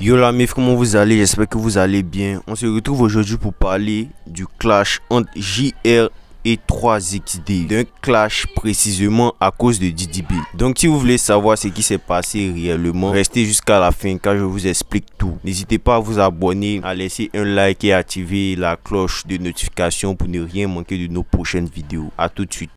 Yo la meuf, comment vous allez? J'espère que vous allez bien. On se retrouve aujourd'hui pour parler du clash entre JR et 3XD. D'un clash précisément à cause de Didi B. Donc si vous voulez savoir ce qui s'est passé réellement, restez jusqu'à la fin car je vous explique tout. N'hésitez pas à vous abonner, à laisser un like et à activer la cloche de notification pour ne rien manquer de nos prochaines vidéos. A tout de suite.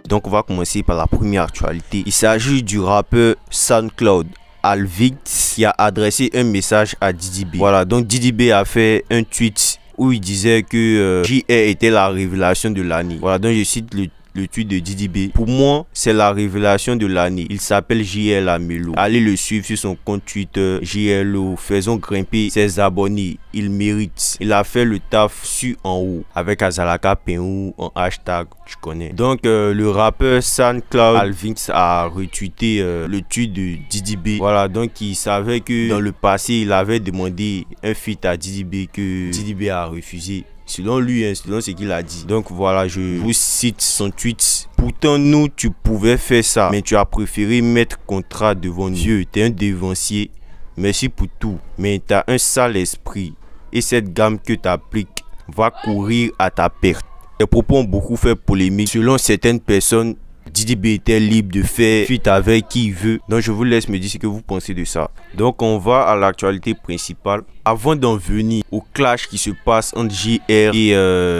Donc on va commencer par la première actualité. Il s'agit du rappeur SoundCloud Alvix qui a adressé un message à Didi B. Voilà, donc Didi B a fait un tweet où il disait que JR était la révélation de l'année. Voilà, donc je cite le tweet de Didi B. Pour moi, c'est la révélation de l'année. Il s'appelle JR Lamelo. Allez le suivre sur son compte Twitter JRLo. Faisons grimper ses abonnés. Il mérite. Il a fait le taf sur en haut avec Azalaka Peou en hashtag, tu connais. Donc le rappeur SoundCloud Alvix a retweeté le tweet de Didi B. Voilà, donc il savait que dans le passé, il avait demandé un feat à Didi B que Didi B a refusé. Selon lui, hein, selon ce qu'il a dit. Donc voilà, je vous cite son tweet. Pourtant, nous, tu pouvais faire ça, mais tu as préféré mettre contrat devant nous. Dieu, t'es un dévancier. Merci pour tout. Mais t'as un sale esprit. Et cette gamme que t'appliques va courir à ta perte. Tes propos ont beaucoup fait polémique. Selon certaines personnes, Didi B était libre de faire feat avec qui il veut. Donc je vous laisse me dire ce que vous pensez de ça. Donc on va à l'actualité principale. Avant d'en venir au clash qui se passe entre JR et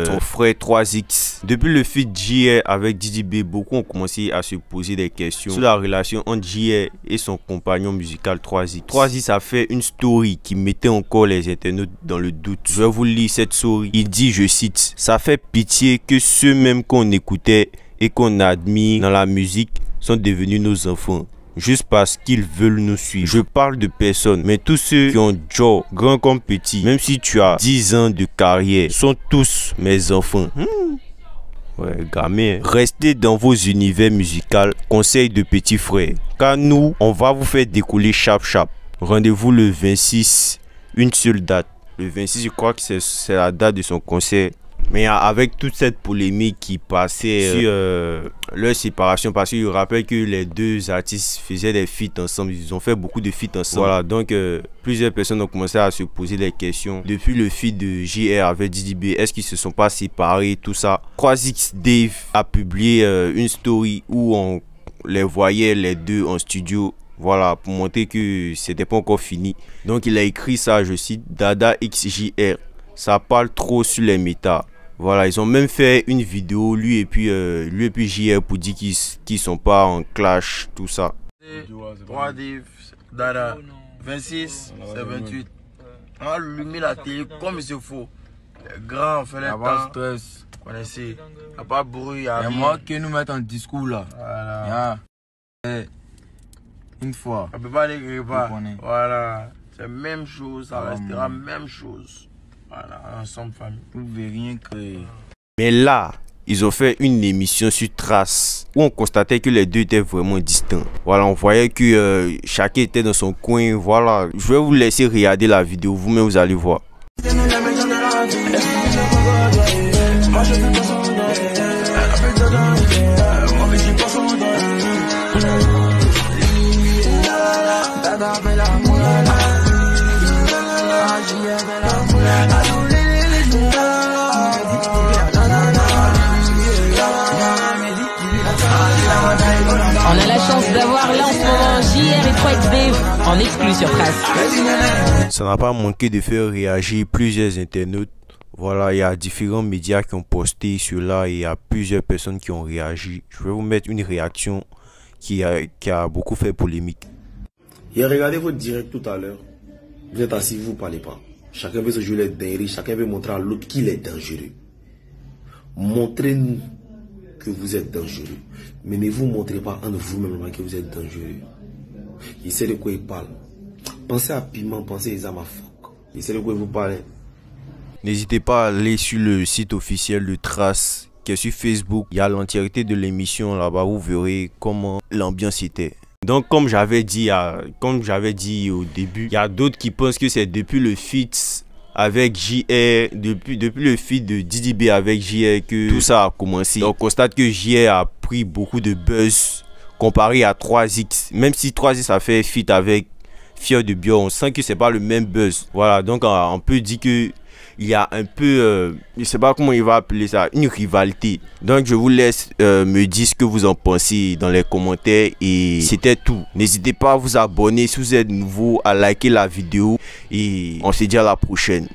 son frère 3X. Depuis le feat JR avec Didi B, beaucoup ont commencé à se poser des questions sur la relation entre JR et son compagnon musical 3X. 3X a fait une story qui mettait encore les internautes dans le doute. Je vais vous lire cette story. Il dit, je cite, « Ça fait pitié que ceux-mêmes qu'on écoutait et qu'on admire dans la musique sont devenus nos enfants. Juste parce qu'ils veulent nous suivre. Je parle de personne, mais tous ceux qui ont Joe, grand comme petit, même si tu as 10 ans de carrière, sont tous mes enfants. Ouais, gamin. Restez dans vos univers musicaux, conseil de petits frères. Car nous, on va vous faire décoller chap. Rendez-vous le 26, une seule date. Le 26, je crois que c'est la date de son concert. Mais avec toute cette polémique qui passait sur leur séparation, parce que je rappelle que les deux artistes faisaient des feats ensemble, ils ont fait beaucoup de feats ensemble. Voilà, donc plusieurs personnes ont commencé à se poser des questions. Depuis le feat de JR avec Didi B, est-ce qu'ils se sont pas séparés, tout ça. 3XD a publié une story où on les voyait les deux en studio. Voilà, pour montrer que c'était pas encore fini. Donc il a écrit ça, je cite, Dada XJR. Ça parle trop sur les méta. Voilà, ils ont même fait une vidéo, lui et puis JR, pour dire qu'ils sont pas en clash, tout ça. 3 div, Dada, 26, c'est 28. On a allumé la télé comme il se faut. Les grands, on fait les temps. Stress. Connaissez, il n'y a pas de bruit. Il y a moi qui nous mettent en discours là. Voilà. Une fois. On ne peut pas les pas. Voilà. C'est la même chose, ça restera la même chose. Voilà, ensemble famille. Vous ne pouvez rien créer. Mais là, ils ont fait une émission sur Trace où on constatait que les deux étaient vraiment distincts. Voilà, on voyait que chacun était dans son coin. Voilà, je vais vous laisser regarder la vidéo, vous-même vous allez voir. On a la chance d'avoir là en ce moment JR et 3XD en exclu sur Trace. Ça n'a pas manqué de faire réagir plusieurs internautes. Voilà, il y a différents médias qui ont posté cela et il y a plusieurs personnes qui ont réagi. Je vais vous mettre une réaction qui a beaucoup fait polémique. J'ai regardé votre direct tout à l'heure. Vous êtes assis, vous ne parlez pas. Chacun veut se jouer les dingueries, chacun veut montrer à l'autre qu'il est dangereux. Montrez-nous que vous êtes dangereux. Mais ne vous montrez pas en vous-même que vous êtes dangereux. Il sait de quoi il parle. Pensez à Piment, pensez à Isamafok. Il sait de quoi il vous parle. N'hésitez pas à aller sur le site officiel de Trace qui est sur Facebook. Il y a l'entièreté de l'émission là-bas. Vous verrez comment l'ambiance était. Donc comme j'avais dit au début, il y a d'autres qui pensent que c'est depuis le feat avec JR, depuis le feat de Didi B avec JR que tout ça a commencé. Donc on constate que JR a pris beaucoup de buzz comparé à 3X. Même si 3X a fait feat avec Fier de Bio, on sent que c'est pas le même buzz. Voilà, donc on peut dire que il y a un peu, je sais pas comment il va appeler ça, une rivalité. Donc je vous laisse me dire ce que vous en pensez dans les commentaires et c'était tout. N'hésitez pas à vous abonner si vous êtes nouveau, à liker la vidéo et on se dit à la prochaine.